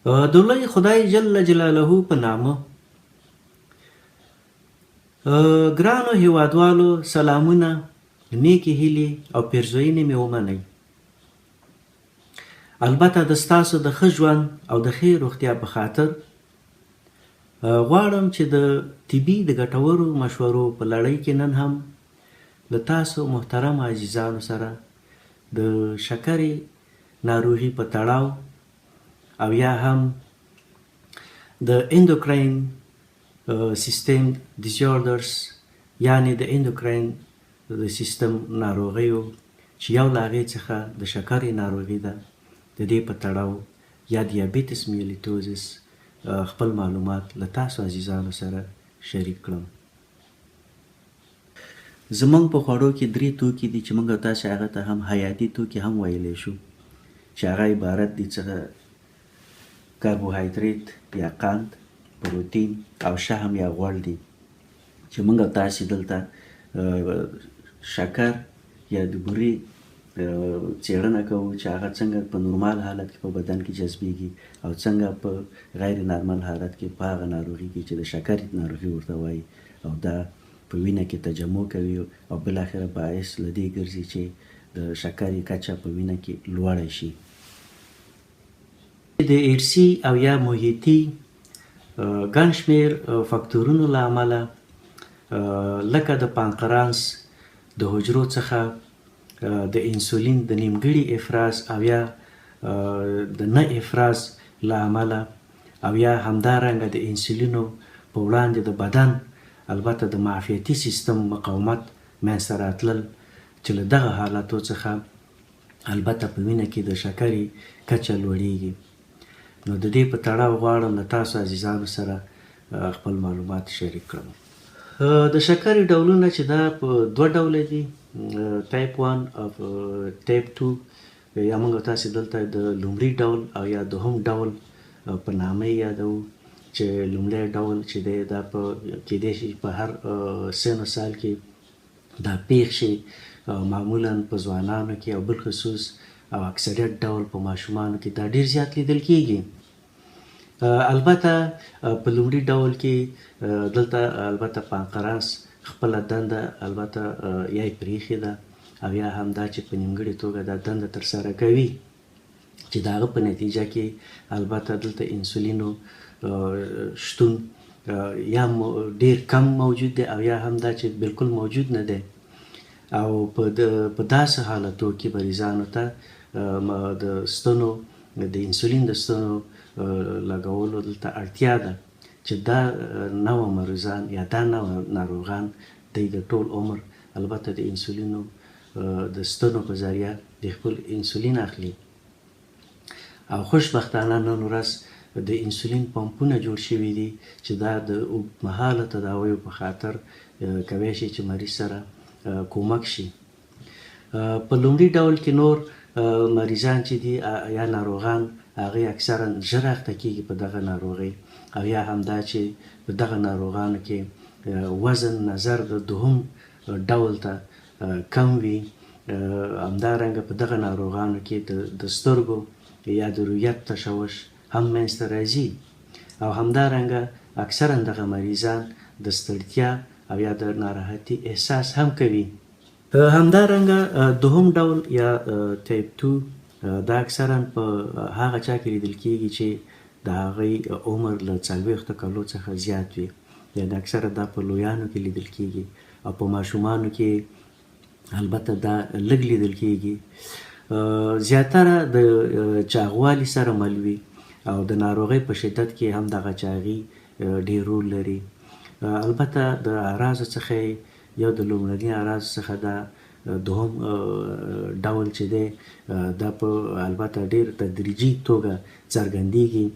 د لوی خدای جل جلاله په نامه ګرانو هیوادوالو سلامونه، نیکې هیلې او پیرزوینې مې ومنئ. البته د ستاسو د ښه ژوند او د ښې روغتیا په خاطر غواړم چې د طبي د ګټورو مشورو په لړۍ کې نن هم له تاسو محترم عزیزانو سره د شکرې ناروغي په تړاو او یا هم د اندوکراین سیستم ډیزاردرز یعنی د اندوکراین د سیستم ناروغیو چې یو له هغې څخه د شکرې ناروغي ده د دې په تړاو یا دیابیتس میلیټوزس خپل معلومات له تاسو عزیزانو سره شریک کړم. زمونږ په خوړو کې 3 توکي دي چې موږ او تاسو هغه ته هم حیاتي توکي هم ویلی شو چې هغه عبارت دي څخه کاربوهایدریت یا قند، پروتین او شحم یا غوړ دي چې موږ او تاسو دلته شکر یا د بورې څېړنه کوو چې هغه څنګه په نورمال حالت کې په بدن کې جذبیږي او څنګه په غیر نارمل حالت کې په هغه ناروغي کې چې د شکرې ناروغي ورته وایي او دا په وینه کې تجمع کوي او بالاخره باعث له دې ګرځي چې د شکرې کچه په وینه کې لوړه شي. د ارثي او یا محیطي ګڼ شمېر فکتورونو له امله لکه د پانکرانس د حجرو څخه د انسولین د نیمګړي افراز او یا د نه افراز له امله او یا همدارنګه د انسولینو په وړاندې د بدن البته د معافیتي سیستم مقاومت منځته راتلل چې له دغه حالاتو څخه البته په وینه کې د شکرې کچه لوړیږي. نو د دې په تړاو غواړم له تاسو عزیزانو سره خپل معلومات شریک کړم. د شکرې ډولونه چې دا په 2 ډوله دي، ټایپ 1 او ټایپ 2 یا موږ تاسو دلته د لومړي ډول او یا دوهم ډول په نامه یادو چې لومړی ډول چې دی دا په کېدای شي په هر سن و سال کې دا پیښ شي، معمولا په ځوانانو کې او بالخصوص او اکثریت ډول په ماشومانو کې دا ډیر زیات لیدل کیږي. البته په لومړي ډول کې دلته البته پانکراس خپله دنده البته یا یې پریښې ده او یا هم دا چې په نیمګړې توګه دا دنده ترسره کوي چې د هغه په نتیجه کې البته دلته انسولینو شتون یا ډیر کم موجود دی او یا هم دا چې بالکل موجود نه دی او په داسې حالتو کې مریضانو ته د ستنو د انسولین د ستنو لګولو دلته اړتیا ده چې دا نوع مریضان یا دا نوع ناروغان د ټول عمر البته د انسولینو د ستنو په ذریعه د خپل انسولین اخلي او خوشبختانه نن ورځ د انسولین پمپونه جوړ شوي دي چې دا د اوږدمهاله تداویو په خاطر کولی شي چې مریض سره کومک شي. په لومړي ډول کې نور مریضان چې دي یا ناروغان هغې اکثرا ژر اخته کیږي په دغه ناروغۍ او یا هم دا چې په دغه ناروغانو کې وزن نظر د دوهم ډول ته کم وي. همدارنګه په دغه ناروغانو کې د سترګو یا د رؤیت تشوش هم منځته راځي او همدارنګه اکثرا دغه مریضان د ستړتیا او یا د ناراحتي احساس هم کوي. همدارنګه دوهم ډول یا ټایپ 2 دا اکثرا په هغه چا کې لیدل کیږي چې د هغې عمر له 40 کالو څخه زیات وي، یعنې اکثره دا په لویانو کې لیدل کیږي او په ماشومانو کې البته دا لږ لیدل کیږي. زیاتره د چاغوالي سره مل وي او د ناروغۍ په شدت کې هم دغه چاغي ډېر رول لري. البته د اعراضو څخه یو د لومړني اعراضو څخه دا دوهم ډول چې دی دا په البته ډېر تدریجي توګه څرګندېږي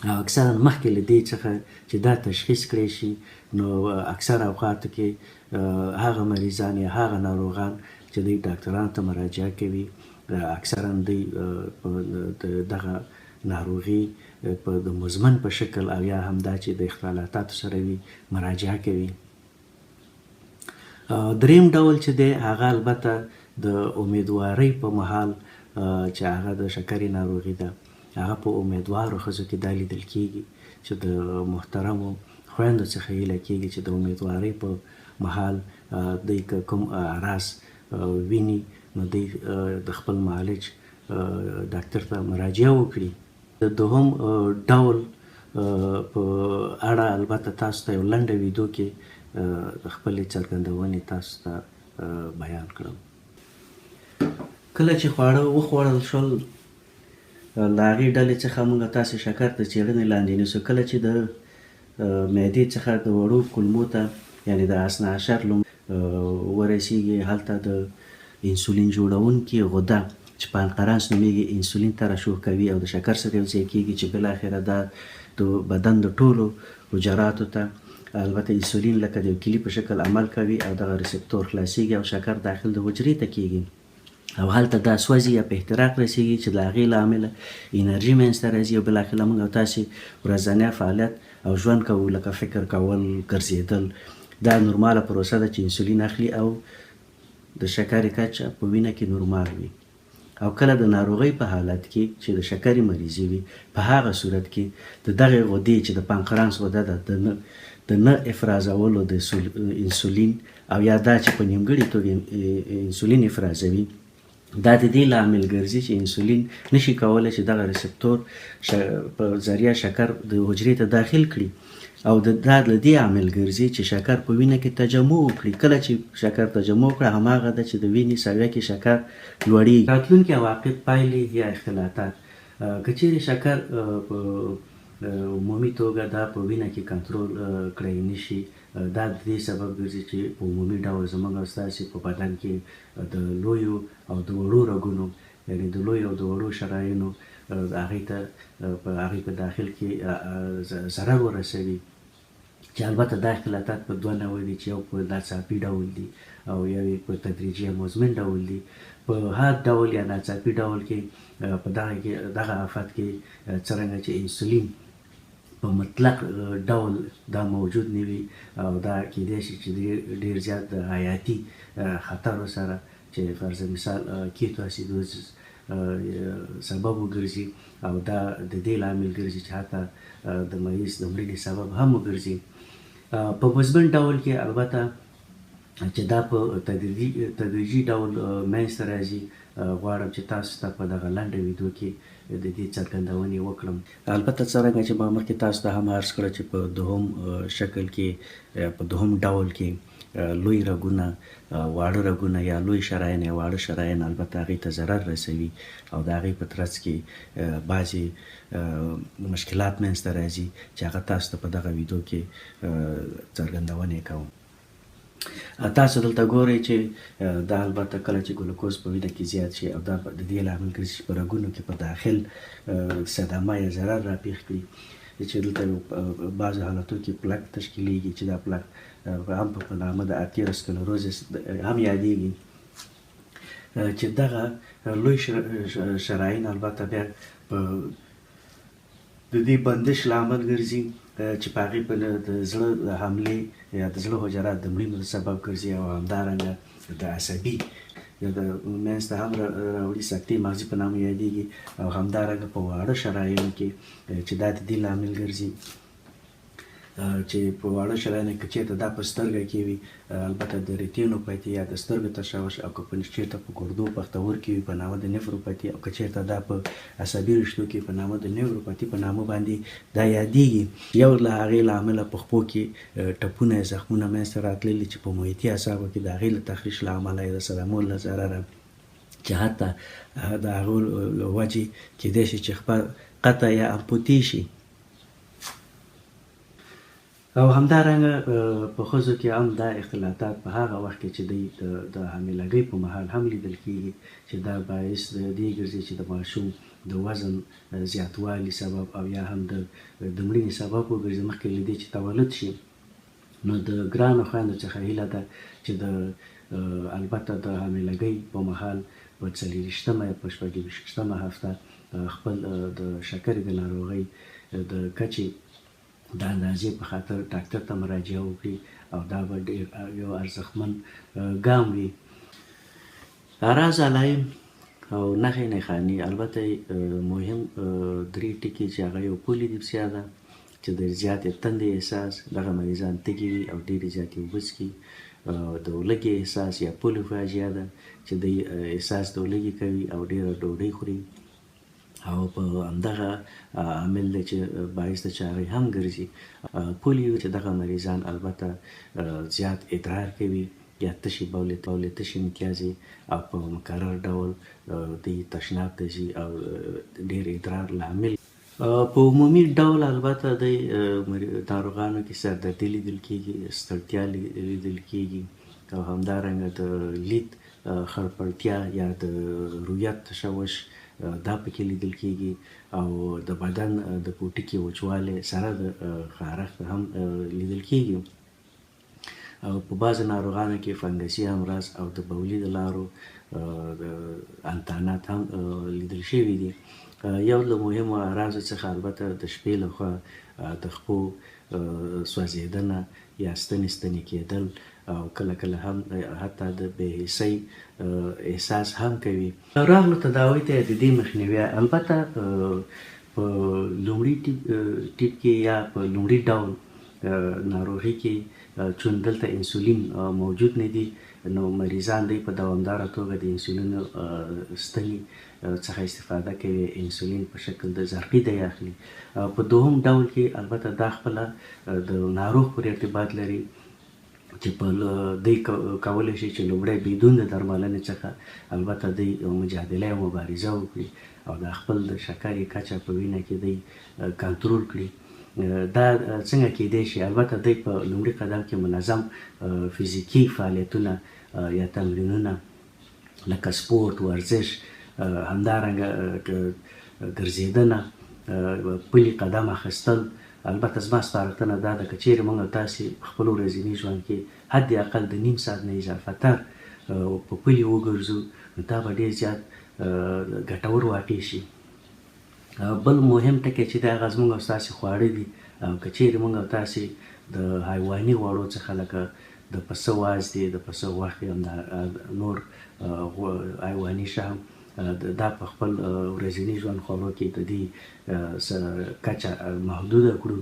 او اکثرا مخکې له دې څخه چې دا تشخیص کړی شي نو اکثر اوقاتو کې هغه مریضان یا هغه ناروغان چې دوی ډاکټرانو ته مراجعه کوي اکثرا دوی دغه ناروغي په د مزمن په شکل او یا هم دا چې د اختلالاتو سره وي مراجعه کوي. دریم ډول چې دی هغه البته د امیدوارۍ په مهال چې هغه د شکرې ناروغي ده هغه په امیدوارو ښځو کې دا لیدل کېږي چې د محترمو خویندو څخه هیله کېږي چې د امیدوارۍ په مهال دوی که کوم اعراض ویني نو دوی د خپل معالج ډاکتر ته مراجعه وکړي. د دوهم ډول په اړه البته تاسو ته یو لنډه ویډیو کې خپلې څرګندونې تاسو ته بیان کړم. کله چې خواړه وخوړل شول له هغې ډلې څخه موږ تاسې شکر د څېړنې لاندې نیسو. کله چې د معدې څخه د وړو کولمو ته یعنې د اثنا عشر ورسیږي، هلته د انسولین جوړونکې غده چې پانقراس نومیږي انسولین ترشح کوي او د شکر سره یو ځای کېږي چې بالاخره دا د بدن د ټولو حجراتو ته البته انسولین لکه د یو کلي په شکل عمل کوي او دغه ریسپتور خلاصیږي او شکر داخل د حجرې ته کېږي او هلته دا سوځي یا په احتراق رسیږي چې د هغې له امله انرژي منځته راځي او بالاخره موږ او تاسې ورځنی فعالیت او ژوند کوو لکه فکر کول، ګرځېدل. دا نورماله پروسه ده چې انسولین اخلي او د شکرې کچه په وینه کې نورمال وي. او کله د ناروغۍ په حالت کې چې د شکرې مریضي وي په هغه صورت کې د دغې غدې چې د پانقراس غده ده د نه افرازولو د انسولین او یا دا چې په نیمګړې توګه انسولین افرازوي دا د دې لامل ګرځي چې انسولین نشي کولی چې دغه ریسپتور په ذریعه شکر د حجرې ته داخل کړي او دا له دې عامل ګرځي چې شکر په وینه کې تجمع وکړي. کله چې شکر تجمع وکړه هماغه ده چې د وینې سویه کې شکر لوړېږي. راتلونکي عواقب، پایلې یا اختلالات که چیرې شکر په عمومي توګه دا په وینه کې کنټرول کړی نشي، دا د دې سبب ګرځي چې په عمومي ډول زموږ او ستاسې په بدن کې د لویو او د وړو رګونو یعنې د لویو او د وړو شرايینو هغې ته په هغې په داخل کې ضرر ورسوي چې البته دا اختلالات په دوه ډول دي چې یو په ناڅاپي ډول دي او یو په تدریجي مزمن ډول دي. په هر ډول یا ناڅاپي ډول کې په دغه آفت کې څرنګه چې انسولین په مطلق ډول دا موجود نه وي او دا کېدای شي چې ډېر زیات د حیاتي خطرو سره چې فرض مثال کیتو اسیدوزس سبب وګرځي او دا د دې لامل ګرځي چې حتی د مریض د مړینې سبب هم وګرځي. په مزمن ډول کې البته چې دا په تدریجي ډول منځته راځي. غواړم چې تاسو ته په دغه لنډه ویډیو کې د دې څرګندونې وکړم. البته څرنګه چې ما مخکې تاسو ته هم عرض کړه چې په دوهم شکل کې په دوهم ډول کې لوی رګونه، واړه رګونه یا لوی شرايین یا واړه شرايین البته هغې ته ضرر رسوي او د هغې په ترڅ کې بعضې مشکلات منځته راځي چې هغه تاسو ته په دغه ویډیو کې څرګندونې کوم. تاسو دلته ګورئ چې دا البته کله چې ګلوکوز په وینه کې زیات شي او دا د دې لامل ګرځي چې په رګونو کې په داخل صدمه یا ضرر راپېښ کړي چې دلته بعضو حالتو کې پلک تشکیلیږي چې دا پلک هم په نامه د ارتیروسکلروزس هم یادیږي چې دغه لوی شرايین البته بیا په د دې بندش لامل ګرځي چې په هغې په د زړه د حملې یا د زړه حجرات د مړینو سبب ګرځي او همدارنګه د عصبي یا د منځته هم راوړي سکتې مغزي په نامه یادیږي او همدارنګه په واړه شرايینو کې چې دا د دې لامل ګرځي چې په واړه شرايینو کې چېرته دا په سترګه کې وي البته د ریټینوپاتي یا د سترګو تشوش او که چېرته په ګردو پښتورګي وي په نامه د نفروپاتي او که چېرته دا په عصبي رشتو کې په نامه د نیوروپاتي په نامه باندې دا یادیږي. یو له هغې له امله په خپو کې ټپونه یا زخمونه منځته راتللي چې په محیطي اعصابو کې د هغې له تخریش له امله یا د صدمو له ضرره چې حتی د هغو له وجې کېدای شي چې قطع یا امپوتي شي. او همدارنګه په ښځو کې هم دا اختلالات په هغه وخت کې چې د حاملګۍ په مهال هم لیدل کېږي چې دا باعث د دې ګرځي چې د ماشوم د وزن زیاتوالي سبب او یا هم د مړینې سبب وګرځي مخکې له دې چې تولد شي. نو د ګرانو خویندو څخه هیله ده چې البته د حاملګۍ په مهال په 40 یا په 26 هفته خپل د شکرې د ناروغۍ د کچې د اندازې په خاطر ډاکتر ته مراجعه وکړي او دا به ډېر یو ارزښتمن ګام وي. اعراض علایم او نښې نښانې البته مهم درې ټکي چې هغه یو پولیډیپسیا ده چې د زیاتې تندې احساس، دغه مریضان تږي وي او ډېرې زیاتې اوبه څښي. د ولږې احساس یا پولیفاژیا ده چې د احساس د ولږې کوي او ډېره ډوډۍ خوري او په همدغه عامل دی چې باعث د چاغۍ هم ګرځي. پولیو چې دغه مریضان البته زیات ادرار کوي یا تشې بولې تشې امتیازي او په مکرر ډول دوی تشناب ته ځي او ډېر ادرار لامل. په عمومي ډول البته د ناروغانو کې سردردي لیدل کېږي، ستړتیا لیدل کېږي او همدارنګه د لید خړپړتیا یا د رویت تشوش دا پکې لیدل کېږي او د بدن د پوټکي وچوالی سره د خارښت هم لیدل کېږي. او په بعضو ناروغانو کې فنګسي امراض او د بولي د لارو انتانات هم لیدل شوي دي. یو له مهمو اعراضو څخه البته د شپې لخوا د خپو سوځېدنه یا ستنې کېدل او کله کله هم حتی د بې حسۍ احساس هم کوي. راغلو تداوۍ ته د دې مخنیوي البته په لومړي ټیپ کې یا په لومړي ډول ناروغي کې چون دلته انسولین موجود نه دي نو مریضان دی په دوامداره توګه د انسولین ستنې څخه استفاده کوي، انسولین په شکل د زرقي دی اخلي. په دوهم ډول کې البته دا خپله د ناروغ پورې ارتباط لري چې په دی کولی شي چې لومړی بدون د درملنې څخه البته دی مجادله او مبارزه وکړي او د خپل د شکرې کچه په وینه کې دی کنټرول کړي. دا څنګه کېدای شي؟ البته دی په لومړي قدم کې منظم فزیکي فعالیتونه یا تمرینونه لکه سپورت، ورزش، همدارنګه ګرځېدنه، پلي قدم اخیستل. البته زما سپارښتنه دا ده که چیرې موږ او تاسې په خپل ورځني ژوند کې حد اقل د نیم ساعت نه اضافه تر په پلي وګرځو نو دا به ډېر زیات ګټور واقع شي. بل مهم ټکی چې دی هغه زموږ او ستاسې خواړه دي او که چیرې موږ او تاسې د حیواني غوړو څخه لکه د پسه واز دی، د پسه غوښې، نور حیواني شهم دا په خپل ورځني ژوند خوړو کې د دې کچه محدوده کړو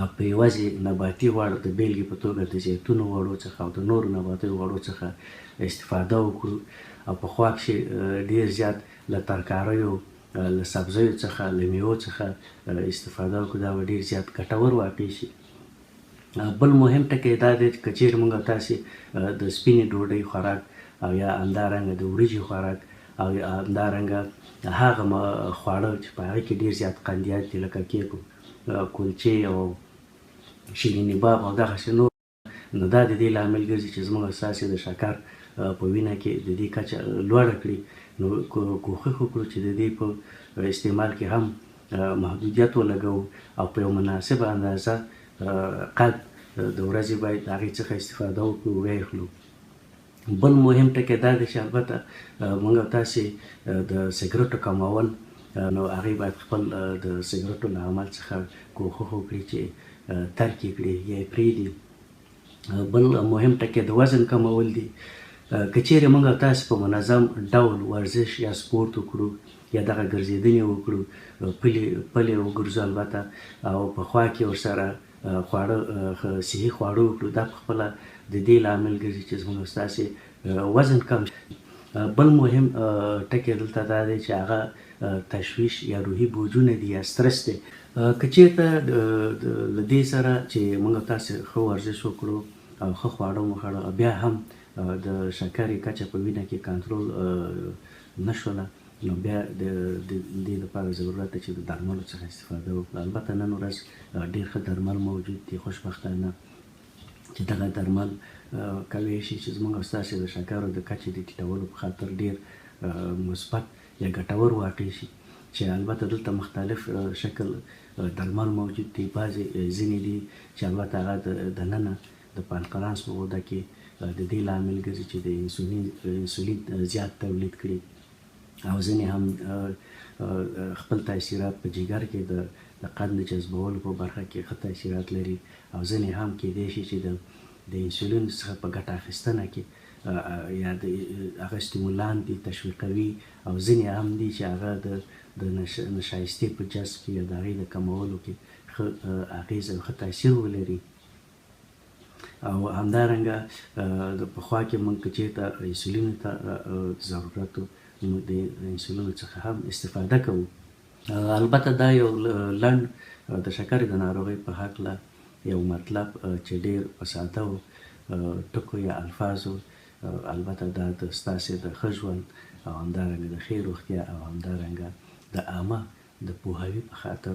او په یوازې نباتي غوړ د بیلګې په توګه د زیتونو غوړو څخه او د نورو نباتي غوړو څخه استفاده وکړو او په خوا کښې ډېر زیات له ترکاریو، له سبزیو څخه، له میوو څخه استفاده وکړو. دا به ډېر زیات ګټور واقع شي. بل مهم ټکی دا دی که چیرې موږ تاسې د سپینې ډوډۍ خوراک او یا همدارنګه د وریجې خوراک او همدارنګه هغه خواړه چې په هغې کې ډېر زیات قندیات دي لکه کیک، کلچې او شیریني باغ او دغسې نور، نو دا د دې لامل ګرځي چې زموږ ستاسې د شکر په وینه کې د دې کچه لوړه کړي. نو کوښښ وکړو چې د دې په استعمال کې هم محدودیت ولګوو او په یو مناسبه اندازه قد د ورځې باید د هغې څخه استفاده وکړو او ویې خورو. بل مهم ټکی دا دی چې البته موږ او تاسې د سګرټو کمول نو هغې باید خپل د سګرټو له عمل څخه کوښښ وکړي چې ترک یې کړي یا یې پرېږدي. بل مهم ټکی د وزن کمول دي. که چیرې موږ او تاسې په منظم ډول ورزش یا سپورت وکړو یا دغه ګرځېدنې وکړو، پلي وګرځو البته او په خوا کې ورسره خواړه صحي خواړه وکړو، دا په خپله د دې لامل ګرځي چې زموږ او ستاسې وزن کم شي. بل مهم ټکی دلته دا دی چې هغه تشویش یا روحي بوجونه دي یا سترس دی. که چېرته له دې سره چې موږ او تاسې ښه ورزش وکړو او ښه خواړه وخوړو او بیا هم د شکرې کچه په وینه کې کنټرول نه شوله نو بیا د دې لپاره ضرورت ده چې د درملو څخه استفاده وکړو. البته نن ورځ ډېر ښه درمل موجود دي خوشبختانه چې دغه درمل کولی شي چې زموږ او ستاسې د شکرو د کچې د ټیټولو په خاطر ډېر مثبت یا ګټور واقع شي. چې البته دلته مختلف شکل درمل موجود دي. بعضې ځینې دي چې البته هغه دننه د پانکرانس په غده کې د دې لامل ګرځي چې د انسولین زیات تولید کړي او ځینې هم خپل تاثیرات په جګر کې د قند جذبولو په برخه کې ښه تاثیرات لري او ځینې هم کېدای شي چې د انسولین څخه په ګټه اخیستنه کې یا د هغه استیمولان دي تشویقوي او ځینې هم دي چې هغه د نشایستې په جذب کې یا د هغې د کمولو کې ښه اغېز او ښه تاثیر ولري. او همدارنګه د پخوا کې موږ که چېرته انسولین ته ضرورت و نو د انسولین څخه هم استفاده کوو. البته دا یو لنډ د شکرې د ناروغۍ په هکله یو مطلب چې ډېر په ساده ټکو یا الفاظو، البته دا د ستاسې د ښه ژوند او همدارنګه د ښې روغتیا او همدارنګه د عامه د پوهاوي په خاطر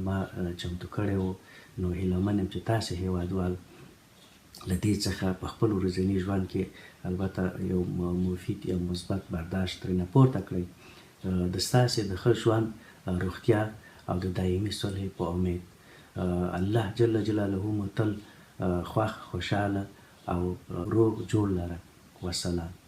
ما چمتو کړی و. نو هیله من یم چې تاسې هېوادوال له دې څخه په خپل ورځني ژوند کې البته یو مفید یا مثبت برداشت ترېنه پورته کړئ. د ستاسې د ښه ژوند، روغتیا او د دایمي صلحې په امید الله جل جلاله مو تل خوښ، خوشحاله او روغ جوړ لره. وسلام.